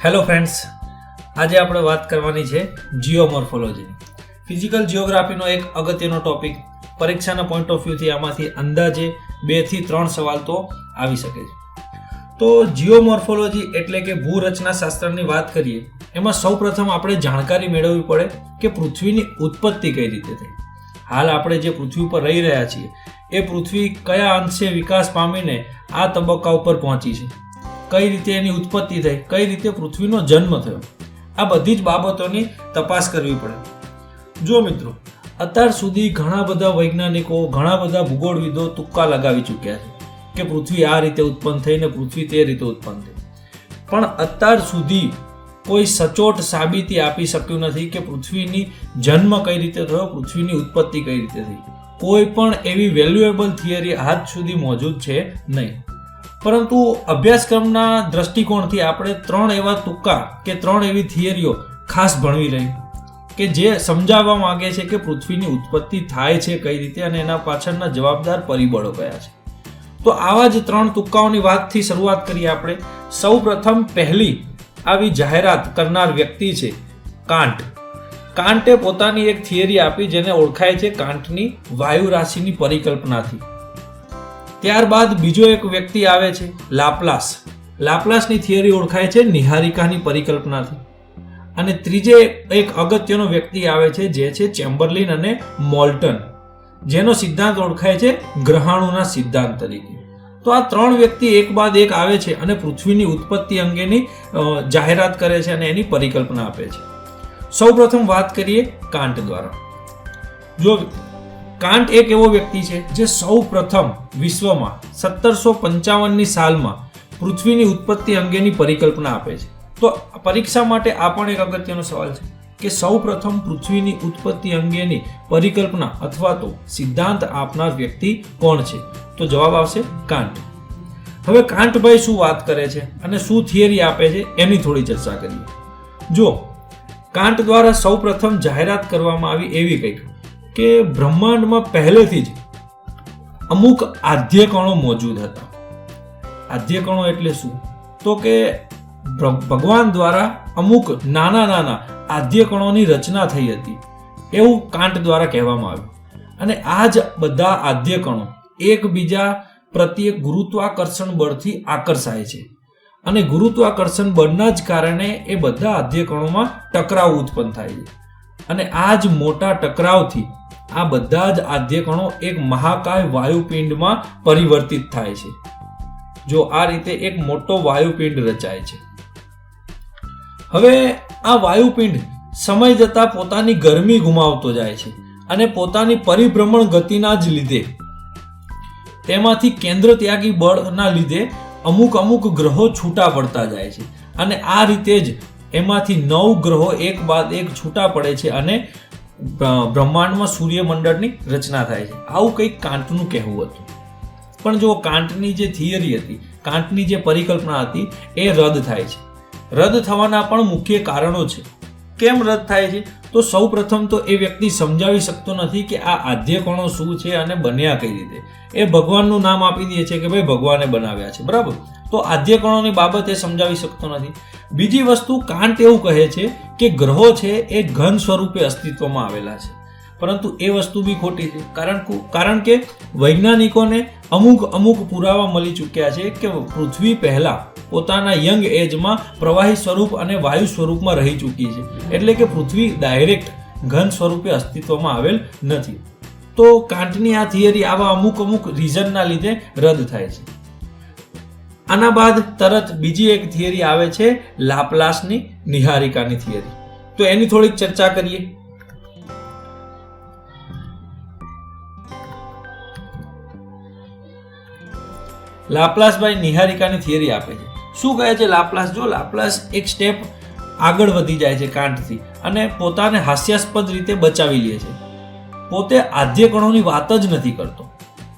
Hello friends, આજે આપણે વાત કરવાની છે જીઓમોર્ફોલોજીની. ફિઝિકલ જીઓગ્રાફીનો એક અગત્યનો ટોપિક. પરીક્ષાના પોઈન્ટ ઓફ વ્યૂથી આમાંથી અંદાજે 2 થી 3 સવાલ તો આવી શકે છે. તો જીઓમોર્ફોલોજી એટલે કે ભૂરચના શાસ્ત્રની વાત કરીએ, એમાં સૌપ્રથમ આપણે જાણકારી મેળવવી પડે કે પૃથ્વીની ઉત્પત્તિ કઈ રીતે થઈ. હાલ આપણે જે પૃથ્વી પર રહી રહ્યા છીએ એ પૃથ્વી કયા અંશે વિકાસ પામીને આ તબક્કા ઉપર પહોંચી છે, કઈ રીતે એની ઉત્પત્તિ થઈ, કઈ રીતે પૃથ્વીનો જન્મ થયો, આ બધી જ બાબતોની તપાસ કરવી પડે. જો મિત્રો, અત્યાર સુધી ઘણા બધા વૈજ્ઞાનિકો, ઘણા બધા ભૂગોળવિદો તુક્કા લગાવી ચૂક્યા છે કે પૃથ્વી આ રીતે ઉત્પન્ન થઈ ને પૃથ્વી તે રીતે ઉત્પન્ન થઈ, પણ અત્યાર સુધી કોઈ સચોટ સાબિતી આપી શક્યું નથી કે પૃથ્વીની જન્મ કઈ રીતે થયો, પૃથ્વીની ઉત્પત્તિ કઈ રીતે થઈ. કોઈ પણ એવી વેલ્યુએબલ થિયરી આજ સુધી મોજૂદ છે નહીં. પરંતુ અભ્યાસક્રમના દ્રષ્ટિકોણથી આપણે 3 એવા તુક્કા કે 3 એવી થિયરીઓ ખાસ ભણવી રહી કે જે સમજાવવા માંગે છે કે પૃથ્વીની ઉત્પત્તિ થાય છે કઈ રીતે અને એના પાછળના જવાબદાર પરિબળો કયા છે. તો આવા જ 3 તુક્કાઓની વાતથી શરૂઆત કરીએ આપણે. સૌ પ્રથમ પહેલી આવી જાહેરાત કરનાર વ્યક્તિ છે કાન્ટ. કાન્ટે પોતાની એક થિયરી આપી જેને ઓળખાય છે કાન્ટની વાયુ રાશિની પરિકલ્પનાથી. ત્યારબાદ બીજો એક વ્યક્તિ આવે છે લાપ્લાસ. લાપ્લાસની થિયરી ઓળખાય છે નિહારિકાની પરિકલ્પનાથી. અને ત્રીજે એક અગત્યનો વ્યક્તિ આવે છે જે છે ચેમ્બરલિન અને મોલ્ટન, જેનો સિદ્ધાંત ઓળખાય છે ગ્રહાણુના સિદ્ધાંત તરીકે. તો આ 3 વ્યક્તિ એક બાદ એક આવે છે અને પૃથ્વીની ઉત્પત્તિ અંગેની જાહેરાત કરે છે અને એની પરિકલ્પના આપે છે. સૌપ્રથમ વાત કરીએ કાન્ટ દ્વારા. જો કાન્ટ એક એવો વ્યક્તિ છે જે સૌ પ્રથમ વિશ્વમાં 1755ની સાલમાં પૃથ્વીની ઉત્પત્તિ અંગેની પરિકલ્પના આપે છે. તો પરીક્ષા માટે આ પણ એક અગત્યનો સવાલ છે કે સૌ પ્રથમ પૃથ્વીની ઉત્પત્તિ અંગેની પરિકલ્પના અથવા તો સિદ્ધાંત આપનાર વ્યક્તિ કોણ છે? તો જવાબ આવશે કાન્ટ. હવે કાન્ટભાઈ શું વાત કરે છે અને શું થિયરી આપે છે એની થોડી ચર્ચા કરીએ. જો કાન્ટ દ્વારા સૌ પ્રથમ જાહેરાત કરવામાં આવી એવી કંઈક કે બ્રહ્માંડમાં પહેલેથી જ અમુક આદ્યકણો મોજૂદ હતા. આદ્યકણો એટલે શું? તો કે ભગવાન દ્વારા અમુક નાના નાના આદ્યકણોની રચના થઈ હતી એવું કાન્ટ દ્વારા કહેવામાં આવ્યું. અને આ જ બધા આદ્યકણો એકબીજા પ્રત્યે ગુરુત્વાકર્ષણ બળથી આકર્ષાય છે અને ગુરુત્વાકર્ષણ બળના જ કારણે એ બધા આદ્યકણોમાં ટકરાવ ઉત્પન્ન થાય છે. અને આ જ મોટા ટકરાવથી આ બધા જ આદ્યકણો એક મહાકાય વાયુપિંડમાં પરિવર્તિત થાય છે. જો આ રીતે એક મોટો વાયુપિંડ રચાય છે. હવે આ વાયુપિંડ સમય જતાં પોતાની ગરમી ગુમાવતો જાય છે અને પોતાની પરિભ્રમણ ગતિના જ લીધે તેમાંથી કેન્દ્ર ત્યાગી બળના લીધે અમુક ગ્રહો છૂટા પડતા જાય છે અને આ રીતે જ એમાંથી 9 ગ્રહો એક બાદ એક છૂટા પડે છે અને બ્રહ્માંડમાં સૂર્યમંડળની રચના થાય છે. આવું કંઈક કાન્ટનું કહેવું હતું. પણ જો કાન્ટની જે થિયરી હતી, કાન્ટની જે પરિકલ્પના હતી એ રદ થાય છે. રદ થવાના પણ મુખ્ય કારણો છે. કેમ રદ થાય છે? તો સૌ પ્રથમ તો એ વ્યક્તિ સમજાવી શકતો નથી કે આ આદ્યકણો શું છે અને બન્યા કઈ રીતે. એ ભગવાનનું નામ આપી દે છે કે ભાઈ ભગવાને બનાવ્યા છે, બરાબર. તો આદ્યકણોની બાબત એ સમજાવી શકતો નથી. બીજી વસ્તુ, કાન્ટ એવું કહે છે કે ગ્રહો છે એ ઘન સ્વરૂપે અસ્તિત્વમાં આવેલા છે, પરંતુ એ વસ્તુ બી ખોટી છે. કારણ કે વૈજ્ઞાનિકોને અમુક પુરાવા મળી ચૂક્યા છે કે પૃથ્વી પહેલા પોતાના યંગ એજમાં પ્રવાહી સ્વરૂપ અને વાયુ સ્વરૂપમાં રહી ચૂકી છે. એટલે કે પૃથ્વી ડાયરેક્ટ ઘન સ્વરૂપે અસ્તિત્વમાં આવેલ નથી. તો કાન્ટની આ થિયરી આવા અમુક રીઝનના લીધે રદ થાય છે. આના બાદ તરત બીજી એક થિયરી આવે છે લાપ્લાસની નિહારિકાની થિયરી. તો એની થોડીક ચર્ચા કરીએ. લાપ્લાસભાઈ નિહારિકાની થિયરી આપે છે. શું કહે છે લાપ્લાસ? જો લાપ્લાસ એક સ્ટેપ આગળ વધી જાય છે કાન્ટથી અને પોતાને હાસ્યાસ્પદ રીતે બચાવી લે છે. પોતે આદ્યકણોની વાત જ નથી કરતો.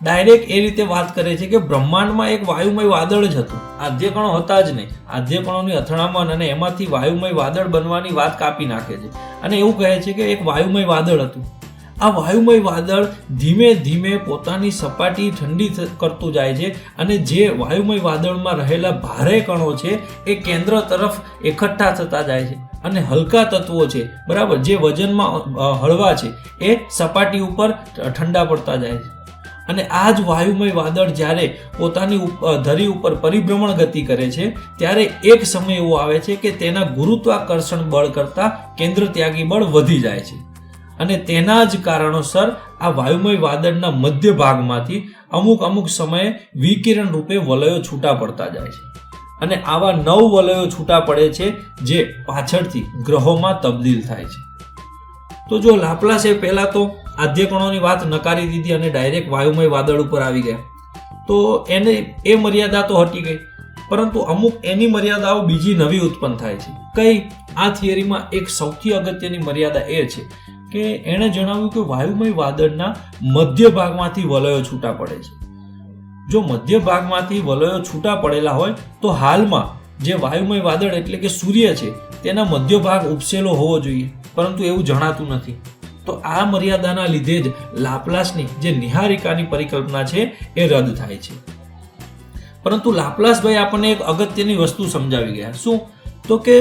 ડાયરેક્ટ એ રીતે વાત કરે છે કે બ્રહ્માંડમાં એક વાયુમય વાદળ જ હતું, આદ્યકણો હતા જ નહીં. આદ્યકણોની અથડામણ અને એમાંથી વાયુમય વાદળ બનવાની વાત કાપી નાખે છે અને એવું કહે છે કે એક વાયુમય વાદળ હતું આ વાયુમય વાદળ ધીમે ધીમે પોતાની સપાટી ઠંડી કરતું જાય છે અને જે વાયુમય વાદળમાં રહેલા ભારે કણો છે એ કેન્દ્ર તરફ એકઠા થતા જાય છે અને હલકા તત્વો છે, બરાબર, જે વજનમાં હળવા છે એ સપાટી ઉપર ઠંડા પડતા જાય છે. અને આ જ વાયુમય વાદળ જ્યારે પોતાની ધરી ઉપર પરિભ્રમણ ગતિ કરે છે ત્યારે એક સમય એવો આવે છે કે તેના ગુરુત્વાકર્ષણ બળ કરતાં કેન્દ્ર ત્યાગી બળ વધી જાય છે અને તેના જ કારણોસર આ વાયુમય વાદળના મધ્ય ભાગમાંથી અમુક સમયે વિકિરણ રૂપે વલયો છૂટા પડતા જાય છે અને આવા 9 વલયો છૂટા પડે છે જે પાછળથી ગ્રહોમાં તબદીલ થાય છે. તો જો લાપ્લાસે પહેલા તો આદ્ય કણોની વાત નકારી દીધી અને ડાયરેક્ટ વાયુમય વાદળ ઉપર આવી ગયા, તો એને એ મર્યાદા તો હટી ગઈ, પરંતુ અમુક એની મર્યાદાઓ બીજી નવી ઉત્પન્ન થાય છે. કઈ? આ થિયરીમાં એક સૌથી અગત્યની મર્યાદા એ છે કે એણે જણાવ્યું કે વાયુમય વાદળના મધ્ય ભાગમાંથી વલયો છૂટા પડે છે. જો મધ્ય ભાગમાંથી વલયો છૂટા પડેલા હોય તો હાલમાં જે વાયુમય વાદળ એટલે કે સૂર્ય છે તેના મધ્ય ભાગ ઉપસેલો હોવો જોઈએ, પરંતુ એવું જણાતું નથી. તો આ મર્યાદાના લીધે જ લાપ્લાસની જે નિહારિકાની પરિકલ્પના છે એ રદ થાય છે. પરંતુ લાપ્લાસભાઈ આપણને એક અગત્યની વસ્તુ સમજાવી ગયા. શું? તો કે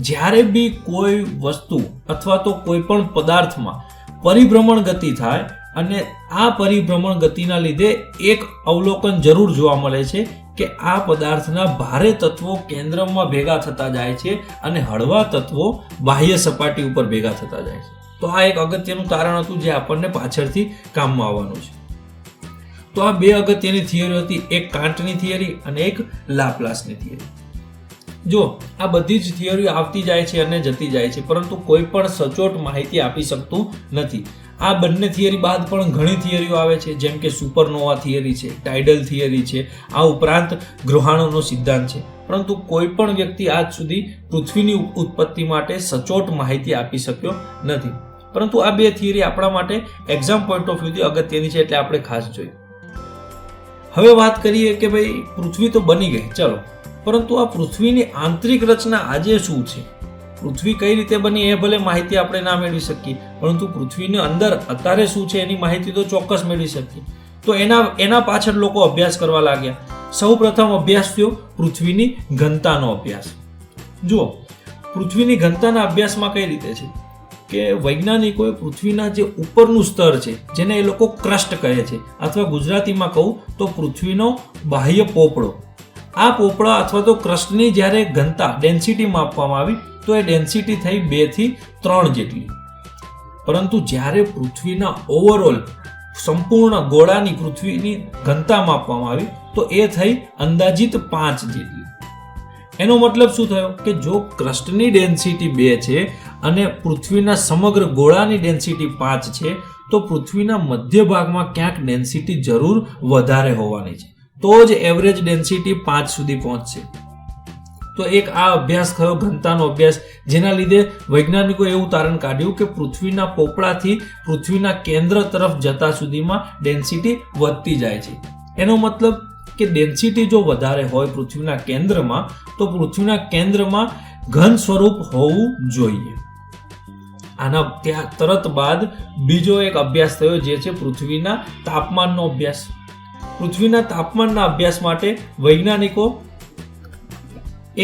જ્યારે બી કોઈ વસ્તુ અથવા તો કોઈ પણ પદાર્થમાં પરિભ્રમણ ગતિ થાય અને આ પરિભ્રમણ ગતિના લીધે એક અવલોકન જરૂર જોવા મળે છે કે આ પદાર્થના ભારે તત્વો કેન્દ્રમાં ભેગા થતા જાય છે અને હળવા તત્વો બાહ્ય સપાટી ઉપર ભેગા થતા જાય છે. તો આ એક અગત્યનું તારણ હતું જે આપણને પાછળથી કામમાં આવવાનું છે. તો આ 2 અગત્યની થિયરી હતી, એક કાંટની થિયરી અને એક લાપ્લાસની થિયરી. જો આ બધી જ થિયરીઓ આવતી જાય છે અને જતી જાય છે, પરંતુ કોઈ પણ સચોટ માહિતી આપી શકતું નથી. આ બંને થિયરી બાદ પણ ઘણી થિયરીઓ આવે છે, જેમ કે સુપરનોવા થિયરી છે, ટાઇડલ થિયરી છે, આ ઉપરાંત ગ્રહાણુનો સિદ્ધાંત છે. પરંતુ કોઈ પણ વ્યક્તિ આજ સુધી પૃથ્વીની ઉત્પત્તિ માટે સચોટ માહિતી આપી શક્યો નથી. પરંતુ આ 2 થિયરી આપણા માટે એક્ઝામ પોઈન્ટ ઓફ વ્યૂથી અગત્યની છે, એટલે આપણે ખાસ જોઈએ. હવે વાત કરીએ કે ભાઈ પૃથ્વી તો બની ગઈ, ચલો, પરંતુ આ પૃથ્વીની આંતરિક રચના આજે શું છે? પૃથ્વી કઈ રીતે બની એ ભલે માહિતી આપણે ના મેળવી શકીએ, પરંતુ પૃથ્વીની અંદર અત્યારે શું છે એની માહિતી તો ચોક્કસ મેળવી શકીએ. તો એના પાછળ લોકો અભ્યાસ કરવા લાગ્યા. સૌ પ્રથમ અભ્યાસ થયો પૃથ્વીની ઘનતાનો અભ્યાસ. જો પૃથ્વીની ઘનતાના અભ્યાસમાં કઈ રીતે છે કે વૈજ્ઞાનિકોએ પૃથ્વીના જે ઉપરનું સ્તર છે જેને એ લોકો ક્રસ્ટ કહે છે, અથવા ગુજરાતીમાં કહું તો પૃથ્વીનો બાહ્ય પોપડો, આ પોપડા અથવા તો ક્રસ્ટની જ્યારે ઘનતા ડેન્સિટી માપવામાં આવી તો એ ડેન્સિટી થઈ 2 થી 3 જેટલી. પરંતુ જ્યારે પૃથ્વીના ઓવરઓલ સંપૂર્ણ ગોળાની પૃથ્વીની ઘનતા માપવામાં આવી તો એ થઈ અંદાજિત 5 જેટલી. એનો મતલબ શું થયો કે જો ક્રસ્ટની ડેન્સિટી 2 છે અને પૃથ્વીના સમગ્ર ગોળાની ડેન્સિટી 5 છે તો પૃથ્વીના મધ્ય ભાગમાં ક્યાંક ડેન્સિટી જરૂર વધારે હોવાની છે, તો જ એવરેજ ડેન્સિટી 5 સુધી પહોંચશે. તો એક આ અભ્યાસ થયો ઘનતાનો અભ્યાસ, જેના લીધે વૈજ્ઞાનિકોએ એવું તારણ કાઢ્યું કે પૃથ્વીના પોપડાથી પૃથ્વીના કેન્દ્ર તરફ જતા સુધીમાં ડેન્સિટી વધતી જાય છે. એનો મતલબ કે ડેન્સિટી જો વધારે હોય પૃથ્વીના કેન્દ્રમાં તો પૃથ્વીના કેન્દ્રમાં ઘન સ્વરૂપ હોવું જોઈએ. આના ત્યાં તરત બાદ બીજો એક અભ્યાસ થયો જે છે પૃથ્વીના તાપમાનનો અભ્યાસ. પૃથ્વીના તાપમાનના અભ્યાસ માટે વૈજ્ઞાનિકો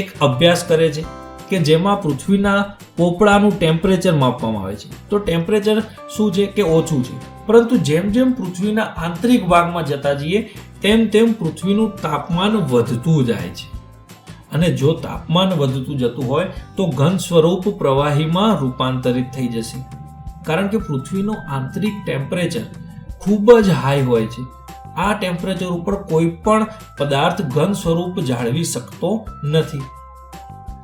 એક અભ્યાસ કરે છે કે જેમાં પૃથ્વીના પોપડાનું ટેમ્પરેચર માપવામાં આવે છે. તો ટેમ્પરેચર શું છે કે ઓછું છે, પરંતુ જેમ જેમ પૃથ્વીના આંતરિક ભાગમાં જતા જઈએ તેમ તેમ પૃથ્વીનું તાપમાન વધતું જાય છે. અને જો તાપમાન વધતું જતું હોય તો ઘન સ્વરૂપ પ્રવાહીમાં રૂપાંતરિત થઈ જશે, કારણ કે પૃથ્વીનું આંતરિક ટેમ્પરેચર ખૂબ જ હાઈ હોય છે. આ ટેમ્પરેચર ઉપર કોઈ પણ પદાર્થ ઘન સ્વરૂપ જાળવી શકતો નથી.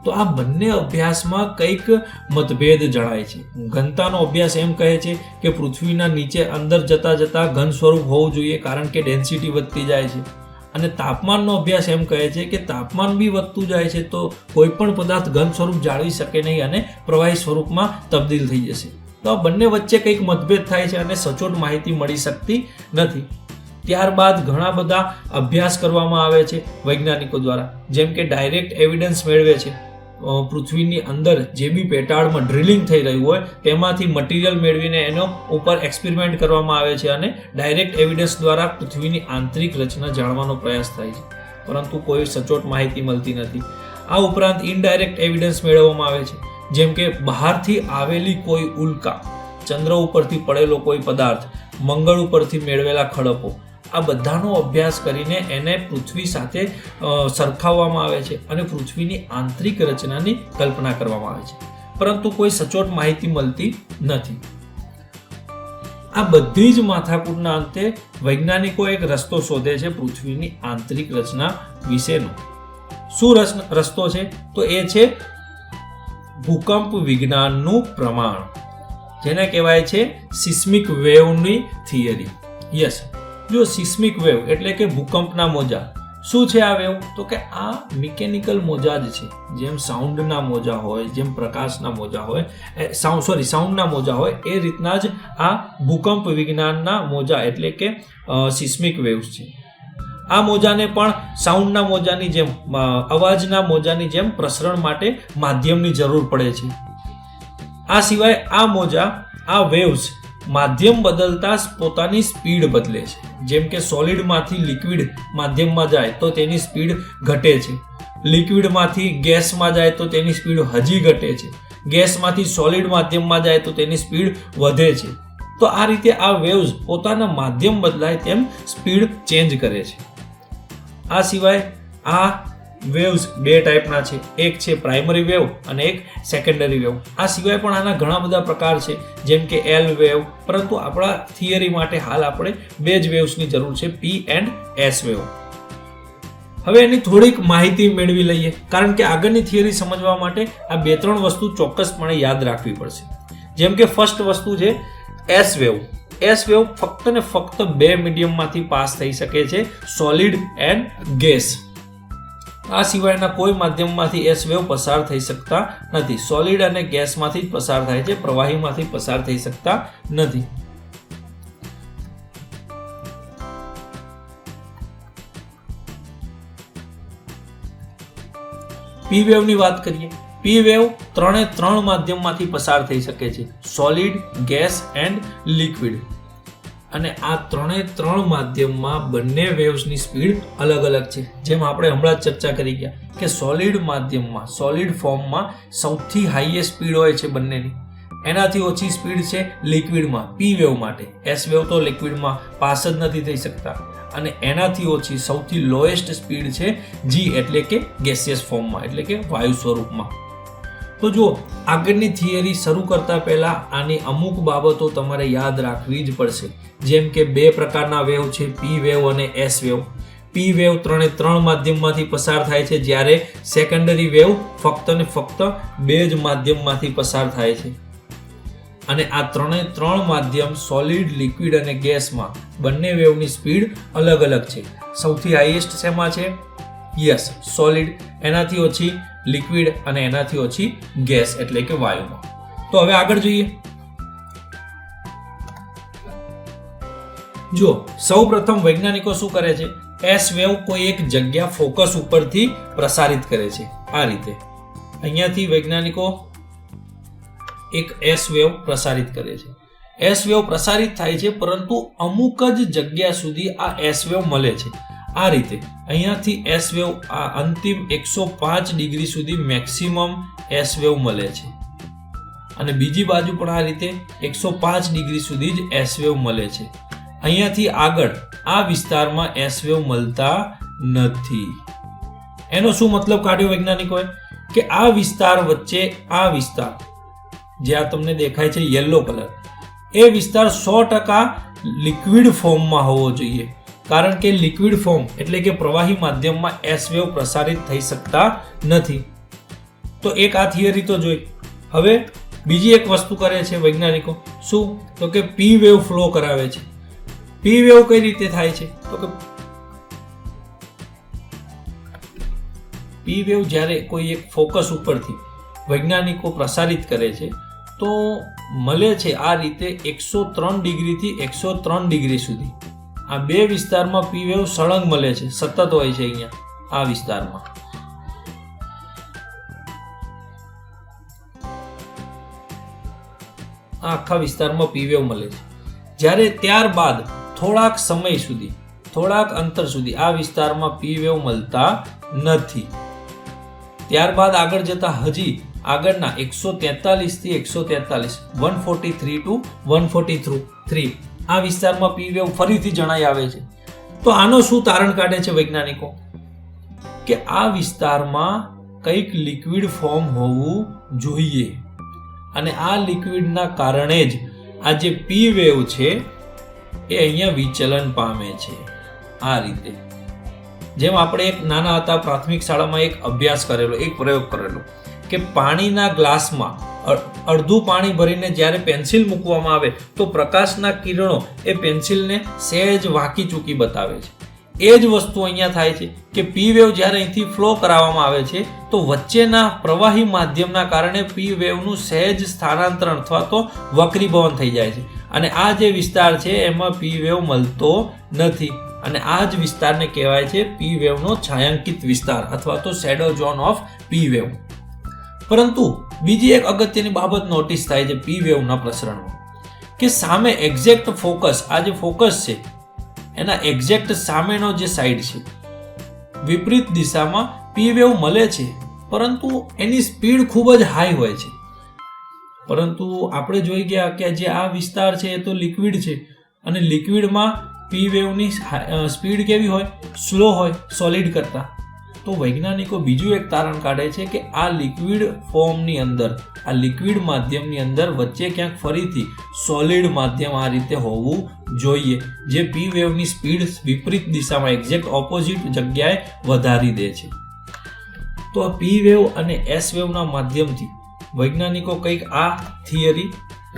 તો આ બંને અભ્યાસમાં કંઈક મતભેદ જણાય છે. ઘનતાનો અભ્યાસ એમ કહે છે કે પૃથ્વીના નીચે અંદર જતા જતા ઘન સ્વરૂપ હોવું જોઈએ, કારણ કે ડેન્સિટી વધતી જાય છે. અને તાપમાનનો અભ્યાસ એમ કહે છે કે તાપમાન બી વધતું જાય છે તો કોઈ પણ પદાર્થ ઘન સ્વરૂપ જાળવી શકે નહીં અને પ્રવાહી સ્વરૂપમાં તબદીલ થઈ જશે. તો આ બંને વચ્ચે કંઈક મતભેદ થાય છે અને સચોટ માહિતી મળી શકતી નથી. ત્યારબાદ ઘણા બધા અભ્યાસ કરવામાં આવે છે વૈજ્ઞાનિકો દ્વારા, જેમ કે ડાયરેક્ટ એવિડન્સ મેળવે છે. પૃથ્વીની અંદર જે બી પેટાળમાં ડ્રિલિંગ થઈ રહ્યું હોય તેમાંથી મટીરિયલ મેળવીને એનો ઉપર એક્સપેરિમેન્ટ કરવામાં આવે છે અને ડાયરેક્ટ એવિડન્સ દ્વારા પૃથ્વીની આંતરિક રચના જાણવાનો પ્રયાસ થાય છે, પરંતુ કોઈ સચોટ માહિતી મળતી નથી. આ ઉપરાંત ઇનડાયરેક્ટ એવિડન્સ મેળવવામાં આવે છે, જેમ કે બહારથી આવેલી કોઈ ઉલ્કા, ચંદ્ર ઉપરથી પડેલો કોઈ પદાર્થ, મંગળ ઉપરથી મેળવેલા ખડકો, આ બધાનો અભ્યાસ કરીને એને પૃથ્વી સાથે સરખાવવામાં આવે છે અને પૃથ્વીની આંતરિક રચનાની કલ્પના કરવામાં આવે છે, પરંતુ કોઈ સચોટ માહિતી મળતી નથી. આ બધી જ માથાકૂટના અંતે વૈજ્ઞાનિકો એક રસ્તો શોધે છે પૃથ્વીની આંતરિક રચના વિશેનો. શું રસ્તો છે? તો એ છે ભૂકંપ વિજ્ઞાનનું પ્રમાણ, જેને કહેવાય છે સિસ્મિક વેવની થિયરી. યસ, જો સિસ્મિક વેવ એટલે કે ભૂકંપના મોજા. શું છે આ વેવ? તો કે આ મિકેનિકલ મોજા જ છે. જેમ સાઉન્ડના મોજા હોય, જેમ પ્રકાશના મોજા હોય, સાઉન્ડના મોજા હોય, એ રીતના જ આ ભૂકંપ વિજ્ઞાનના મોજા એટલે કે સિસ્મિક વેવ્સ છે. આ મોજાને પણ સાઉન્ડના મોજાની જેમ, અવાજના મોજાની જેમ પ્રસરણ માટે માધ્યમની જરૂર પડે છે. આ સિવાય આ મોજા, આ વેવ્સ માધ્યમ બદલતા પોતાની સ્પીડ બદલે છે. જેમ કે સોલિડમાંથી લિક્વિડ માધ્યમમાં જાય તો તેની સ્પીડ ઘટે છે, લિક્વિડમાંથી ગેસમાં જાય તો તેની સ્પીડ હજી ઘટે છે, ગેસમાંથી સોલિડ માધ્યમમાં જાય તો તેની સ્પીડ વધે છે. તો આ રીતે આ વેવ્સ પોતાના માધ્યમ બદલાય તેમ સ્પીડ ચેન્જ કરે છે. આ સિવાય આ વેવ્સ બે ટાઈપના છે, એક છે પ્રાઇમરી વેવ અને એક સેકન્ડરી વેવ. આ સિવાય પણ આના ઘણા બધા પ્રકાર છે, જેમ કે એલ વેવ, પરંતુ આપણા થિયરી માટે હાલ આપણે બે જ વેવ્સની જરૂર છે, પી એન્ડ એસ વેવ. હવે એની થોડીક માહિતી મેળવી લઈએ, કારણ કે આગળની થિયરી સમજવા માટે આ બે ત્રણ વસ્તુ ચોક્કસપણે યાદ રાખવી પડશે. જેમ કે ફર્સ્ટ વસ્તુ છે એસ વેવ. એસ વેવ ફક્ત ને ફક્ત બે મીડિયમમાંથી પાસ થઈ શકે છે, સોલિડ એન્ડ ગેસ. આ સિવાયના કોઈ માધ્યમમાંથી એસ વેવ પસાર થઈ શકતા નથી. સોલિડ અને ગેસમાંથી જ પસાર થાય છે, પ્રવાહીમાંથી પસાર થઈ શકતા નથી. પી વેવની વાત કરીએ. પી વેવ ત્રણ માધ્યમમાંથી પસાર થઈ શકે છે, સોલિડ, ગેસ એન્ડ લિક્વિડ. અને આ ત્રણ માધ્યમમાં બંને વેવ્સની સ્પીડ અલગ અલગ છે. જેમ આપણે હમણાં જ ચર્ચા કરી ગયા કે સોલિડ માધ્યમમાં, સોલિડ ફોર્મમાં સૌથી હાઈએસ્ટ સ્પીડ હોય છે બંનેની, એનાથી ઓછી સ્પીડ છે લિક્વિડમાં, પી વેવ માટે. એસ વેવ તો લિક્વિડમાં પાસ જ નથી થઈ શકતા. અને એનાથી ઓછી સૌથી લોએસ્ટ સ્પીડ છે જી એટલે કે ગેસિયસ ફોર્મમાં, એટલે કે વાયુ સ્વરૂપમાં. તો જો આગળની થિયરી શરૂ કરતા પહેલા આની અમુક બાબતો તમારે યાદ રાખવી જ પડશે. જેમ કે બે પ્રકારના વેવ છે, પી વેવ અને એસ વેવ. પી વેવ ત્રણ માધ્યમમાંથી પસાર થાય છે, જ્યારે સેકન્ડરી વેવ ફક્ત ને ફક્ત બે જ માધ્યમમાંથી પસાર થાય છે. અને આ ત્રણ માધ્યમ સોલિડ, લિક્વિડ અને ગેસમાં બંને વેવની સ્પીડ અલગ અલગ છે. સૌથી હાઈએસ્ટ શેમાં છે? યસ, સોલિડ, એનાથી ઓછી લિક્વિડ અને એનાથી ઓછી ગેસ એટલે કે વાયુમાં. તો હવે આગળ જોઈએ. જો સૌપ્રથમ વૈજ્ઞાનિકો શું કરે છે? એસ વેવ કોઈ એક જગ્યા ફોકસ ઉપરથી પ્રસારિત કરે છે. આ રીતે અહીંયાથી વૈજ્ઞાનિકો એક એસ વેવ પ્રસારિત કરે છે. એસ વેવ પ્રસારિત થાય છે, પરંતુ અમુક જ જગ્યા સુધી આ એસ વેવ મળે છે. આ રીતે અહીંયાથી એસ વેવ આ અંતિમ 105 ડિગ્રી સુધી મેક્સિમમ એસ વેવ મળે છે, અને બીજી બાજુ પણ આ રીતે 105 ડિગ્રી સુધી જ એસ વેવ મળે છે. અહીંયાથી આગળ આ વિસ્તારમાં એસ વેવ મળતા નથી. એનો શું મતલબ કાઢ્યો વૈજ્ઞાનિકોએ? કે આ વિસ્તાર વચ્ચે આ વિસ્તાર જે આ તમને દેખાય છે યલો કલર, એ વિસ્તાર 100% લિક્વિડ ફોર્મમાં હોવો જોઈએ. કારણ કે લિક્વિડ ફોર્મ એટલે કે પ્રવાહી માધ્યમમાં એસ વેવ પ્રસારિત થઈ શકતા નથી. તો એક આ થિયરી તો જોઈ. હવે બીજી એક વસ્તુ કરે છે વૈજ્ઞાનિકો. શું? તો કે પી વેવ ફ્લો કરાવે છે. પી વેવ કઈ રીતે થાય છે? તો કે પી વેવ જ્યારે કોઈ એક ફોકસ ઉપરથી વૈજ્ઞાનિકો પ્રસારિત કરે છે તો મળે છે આ રીતે 103 ડિગ્રીથી 103 ડિગ્રી સુધી. આ બે વિસ્તારમાં પી વેવ સળંગ મળે છે, સતત હોય છે અહીંયા આ વિસ્તારમાં. આ આખા વિસ્તારમાં પી વેવ મળે છે. જ્યારે ત્યારબાદ થોડાક અંતર સુધી આ વિસ્તારમાં પી વેવ મળતા નથી. ત્યારબાદ આગળ જતા હજી આગળના 143 થી 143 ટુ 143 આ વિસ્તારમાં પી વેવ ફરીથી જણાઈ આવે છે. તો આનો શું તારણ કાઢે છે વૈજ્ઞાનિકો કે આ વિસ્તારમાં કંઈક લિક્વિડ ફોર્મ હોવું જોઈએ અને આ લિક્વિડના કારણે જ આ જે પી વેવ છે એ અહીંયા વિચલન પામે છે. આ રીતે જેમ આપણે એક નાના હતા પ્રાથમિક શાળામાં એક અભ્યાસ કરેલો, એક પ્રયોગ કરેલો કે પાણીના ગ્લાસમાં અડધું પાણી ભરીને જ્યારે પેન્સિલ મૂકવામાં આવે તો પ્રકાશના કિરણો એ પેન્સિલને સહેજ વાંકી ચૂકી બતાવે છે. એ જ વસ્તુ અહીંયા થાય છે કે પી વેવ જ્યારે અહીંથી ફ્લો કરાવવામાં આવે છે તો વચ્ચેના પ્રવાહી માધ્યમના કારણે પી વેવનું સહેજ સ્થાનાંતરણ અથવા તો વક્રીભવન થઈ જાય છે અને આ જે વિસ્તાર છે એમાં પી વેવ મળતો નથી અને આ જ વિસ્તારને કહેવાય છે પી વેવનો છાयांકિત વિસ્તાર અથવા તો shadow zone of P wave. પરંતુ બીજી એક અગત્યની બાબત નોટિસ થાય છે પી વેવના પ્રસરણમાં કે સામે એક્ઝેક્ટ ફોકસ, આ જે ફોકસ છે એના એક્ઝેક્ટ સામેનો જે સાઈડ છે વિપરીત દિશામાં પી વેવ મળે છે પરંતુ એની સ્પીડ ખૂબ જ હાઈ હોય છે. પરંતુ આપણે જોઈ ગયા કે જે આ વિસ્તાર છે એ તો લિક્વિડ છે અને લિક્વિડમાં પી વેવની સ્પીડ કેવી હોય? સ્લો હોય સોલિડ કરતા. તો વૈજ્ઞાનિકો બીજું એક તારણ કાઢે છે કે આ લિક્વિડ ફોર્મની અંદર, આ લિક્વિડ માધ્યમની અંદર વચ્ચે ક્યાંક ફરીથી સોલિડ માધ્યમ આ રીતે હોવું જોઈએ જે પી વેવની સ્પીડ વિપરીત દિશામાં એક્ઝેક્ટ ઓપોઝિટ જગ્યાએ વધારી દે છે. તો આ પી વેવ અને એસ વેવના માધ્યમથી વૈજ્ઞાનિકો કંઈક આ થિયરી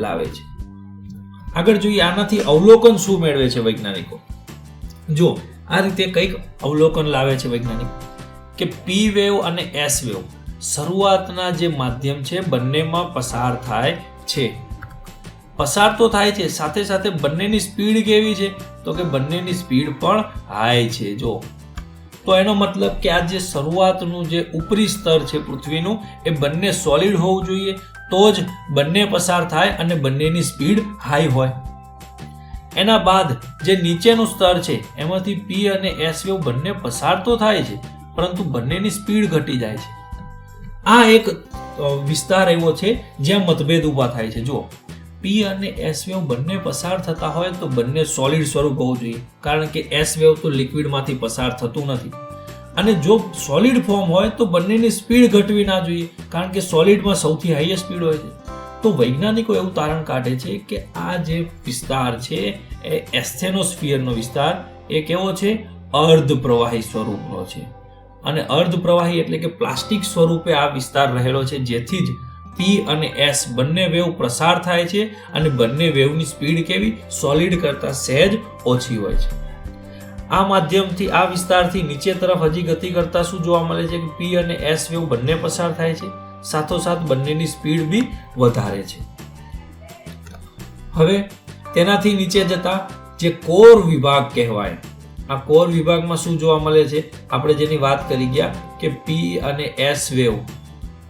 લાવે છે. આગળ જોઈએ આનાથી અવલોકન શું મેળવે છે વૈજ્ઞાનિકો. જો આ રીતે કંઈક અવલોકન લાવે છે વૈજ્ઞાનિકો કે પી વેવ અને એસ વેવ શરૂઆતના જે માધ્યમ છે બંનેમાં પસાર થાય છે. પસાર તો થાય છે, સાથે સાથે બંનેની સ્પીડ કેવી છે? તો કે બંનેની સ્પીડ પણ હાઈ છે. જો તો એનો મતલબ કે આ જે શરૂઆતનું જે ઉપરી સ્તર છે પૃથ્વીનું એ બંને સોલિડ હોવું જોઈએ તો જ બંને પસાર થાય અને બંનેની સ્પીડ હાઈ હોય. એના બાદ જે નીચેનું સ્તર છે એમાંથી પી અને એસ વેવ બંને પસાર તો થાય છે પરંતુ બંનેની સ્પીડ ઘટી જાય છે. આ એક વિસ્તાર એવો છે જ્યાં મતભેદ ઊભા થાય છે. જો પી અને એસ વેવ બંને પસાર થતા હોય તો બંને સોલિડ સ્વરૂપ હોવું જોઈએ કારણ કે એસ વેવ તો લિક્વિડમાંથી પસાર થતું નથી અને જો સોલિડ ફોર્મ હોય તો બંનેની સ્પીડ ઘટવી ના જોઈએ કારણ કે સોલિડમાં સૌથી હાઈએસ્ટ સ્પીડ હોય છે. તો વૈજ્ઞાનિકો એવું તારણ કાઢે છે કે આ જે વિસ્તાર છે એ એસ્થેનોસ્ફિયરનો વિસ્તાર એ કેવો છે? અર્ધ પ્રવાહી સ્વરૂપનો છે અને અર્ધ પ્રવાહી એટલે કે પ્લાસ્ટિક સ્વરૂપે આ વિસ્તાર રહેલો છે જેથી જ પી અને એસ બંને વેવ પ્રસાર થાય છે અને બંને વેવની સ્પીડ કેવી? સોલિડ કરતા સહેજ ઓછી હોય છે. આ માધ્યમથી આ વિસ્તારથી નીચે તરફ હજી ગતિ કરતા શું જોવા મળે છે કે પી અને એસ વેવ બંને પસાર થાય છે, સાથોસાથ બંનેની સ્પીડ બી વધારે છે. હવે તેનાથી નીચે જતા જે કોર વિભાગ કહેવાય, આ કોર વિભાગમાં શું જોવા મળે છે? આપણે જેની વાત કરી ગયા કે પી અને એસ વેવ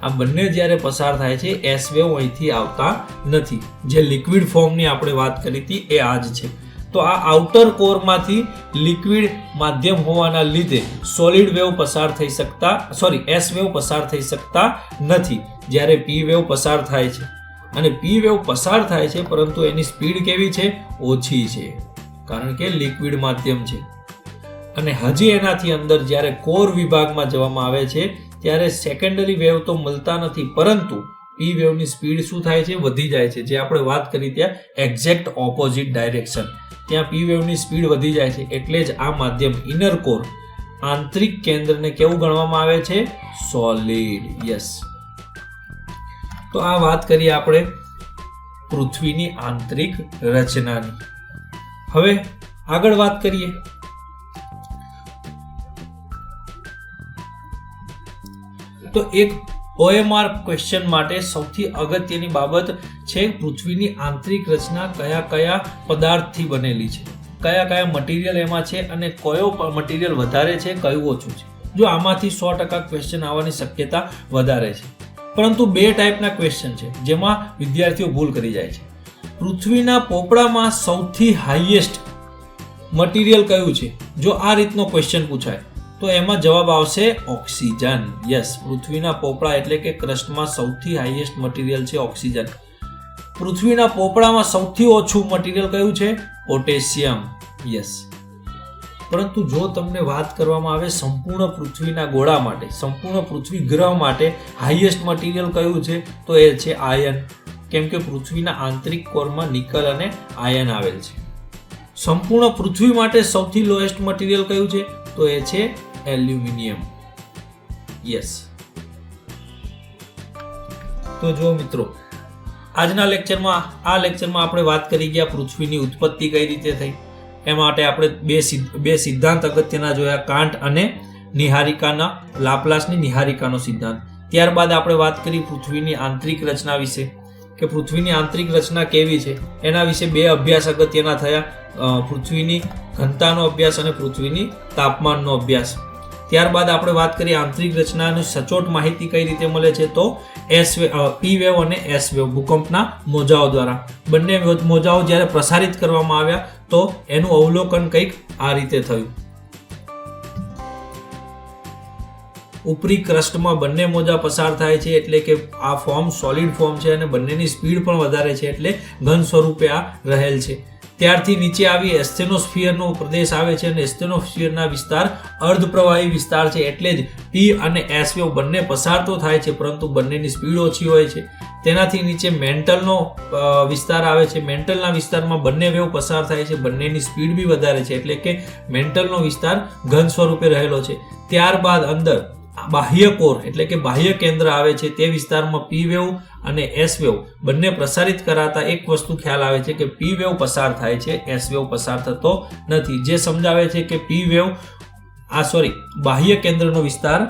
આ બંને જ્યારે પસાર થાય છે એસ વેવ અહીંથી આવતા નથી. જે લિક્વિડ ફોર્મની આપણે વાત કરી હતી એ આ જ છે. તો આ આઉટર કોરમાંથી લિક્વિડ માધ્યમ હોવાના લીધે સોલિડ વેવ પસાર થઈ શકતા એસ વેવ પસાર થઈ શકતા નથી જ્યારે પી વેવ પસાર થાય છે અને પી વેવ પસાર થાય છે પરંતુ એની સ્પીડ કેવી છે? ઓછી છે કારણ કે લિક્વિડ માધ્યમ છે. અને હજી એનાથી અંદર જ્યારે કોર વિભાગમાં જવામાં આવે છે ત્યારે સેકન્ડરી વેવ તો મળતા નથી પરંતુ પી વેવની સ્પીડ શું થાય છે? વધી જાય છે. જે આપણે વાત કરી ત્યાં એક્ઝેક્ટ ઓપોઝિટ ડાયરેક્શન, ત્યાં પી વેવની સ્પીડ વધી જાય છે એટલે જ આ માધ્યમ ઇનર કોર આંતરિક કેન્દ્રને કેવું ગણવામાં આવે છે? સોલિડ. યસ. તો આ વાત કરીએ આપણે પૃથ્વીની આંતરિક રચનાની. હવે આગળ વાત કરીએ તો એક OMR ક્વેશ્ચન માટે સૌથી અગત્યની બાબત છે પૃથ્વીની આંતરિક રચના કયા કયા પદાર્થથી બનેલી છે, કયા કયા મટીરિયલ એમાં છે અને કયો મટીરિયલ વધારે છે, કયું ઓછું છે. જો આમાંથી 100% ક્વેશ્ચન આવવાની શક્યતા વધારે છે પરંતુ બે ટાઈપના ક્વેશ્ચન છે જેમાં વિદ્યાર્થીઓ ભૂલ કરી જાય છે. પૃથ્વીના પોપડામાં સૌથી હાઈએસ્ટ મટીરિયલ કયું છે? જો આ રીતનો ક્વેશ્ચન પૂછાય તો એમાં જવાબ આવશે ઓક્સિજન. યસ, પૃથ્વીના પોપડા એટલે કે ક્રસ્ટમાં સૌથી હાઈએસ્ટ મટીરિયલ છે ઓક્સિજન. પૃથ્વીના પોપડામાં સૌથી ઓછું મટીરિયલ કયું છે? પોટેશિયમ. યસ. પરંતુ જો તમને વાત કરવામાં આવે સંપૂર્ણ પૃથ્વીના ગોળા માટે, સંપૂર્ણ પૃથ્વી ગ્રહ માટે હાઈએસ્ટ મટીરિયલ કયું છે તો એ છે આયર્ન, કેમ કે પૃથ્વીના આંતરિક કોરમાં નિકલ અને આયર્ન આવેલ છે. સંપૂર્ણ પૃથ્વી માટે સૌથી લોએસ્ટ મટીરિયલ કયું છે તો એ છે એલ્યુમિનિયમ. યસ. તો જો મિત્રો, આજના લેક્ચરમાં આપણે વાત કરી ગયા પૃથ્વીની ઉત્પત્તિ કઈ રીતે થઈ. એ માટે આપણે બે સિદ્ધાંત અગત્યના જોયા, કાન્ટ અને નિહારિકાના, લાપ્લાસની નિહારિકાનો સિદ્ધાંત. ત્યારબાદ આપણે વાત કરી પૃથ્વીની આંતરિક રચના વિશે, કે પૃથ્વીની આંતરિક રચના કેવી છે એના વિશે બે અભ્યાસ અગત્યના થયા, પૃથ્વીની ઘનતાનો અભ્યાસ અને પૃથ્વીની તાપમાનનો અભ્યાસ. ત્યારબાદ આપણે વાત કરી આંતરિક રચનાની સચોટ માહિતી કઈ રીતે મળે છે તો પી વેવ અને એસ વેવ, ભૂકંપના મોજાઓ દ્વારા. બંને મોજાઓ જ્યારે પ્રસારિત કરવામાં આવ્યા તો એનું અવલોકન કંઈક આ રીતે થયું. ઉપરી ક્રસ્ટમાં બંને મોજા પસાર થાય છે એટલે કે આ ફોર્મ સોલિડ ફોર્મ છે અને બંનેની સ્પીડ પણ વધારે છે એટલે ઘન સ્વરૂપે આ રહેલ છે. ત્યારથી નીચે આવી એસ્ટેનોસ્ફિયરનો પ્રદેશ આવે છે અને એસ્ટેનોસ્ફિયરના વિસ્તાર અર્ધપ્રવાહી વિસ્તાર છે, એટલે જ પી અને એસ વેવ બંને પસાર તો થાય છે પરંતુ બંનેની સ્પીડ ઓછી હોય છે. તેનાથી નીચે મેન્ટલનો વિસ્તાર આવે છે. મેન્ટલના વિસ્તારમાં બંને વેવ પસાર થાય છે, બંનેની સ્પીડ બી વધારે છે એટલે કે મેન્ટલનો વિસ્તાર ઘન સ્વરૂપે રહેલો છે. ત્યારબાદ અંદર બાહ્ય કોર એટલે કે બાહ્ય કેન્દ્ર આવે છે, તે વિસ્તારમાં પી વેવ અને એસ વેવ બંને પ્રસારિત કરાતા એક વસ્તુ ખ્યાલ આવે છે કે પી વેવ પસાર થાય છે, એસ વેવ પસાર થતો નથી, જે સમજાવે છે કે પી વેવ બાહ્ય કેન્દ્રનો વિસ્તાર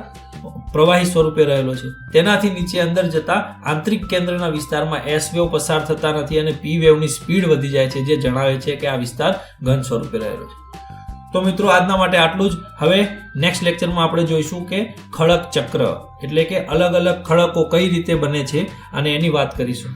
પ્રવાહી સ્વરૂપે રહેલો છે. તેનાથી નીચે અંદર જતા આંતરિક કેન્દ્રના વિસ્તારમાં એસ વેવ પસાર થતા નથી અને પી વેવની સ્પીડ વધી જાય છે, જે જણાવે છે કે આ વિસ્તાર ઘન સ્વરૂપે રહેલો છે. તો મિત્રો, આજના માટે આટલું જ. હવે નેક્સ્ટ લેક્ચરમાં આપણે જોઈશું કે ખડક ચક્ર એટલે કે અલગ અલગ ખડકો કઈ રીતે બને છે અને એની વાત કરીશું.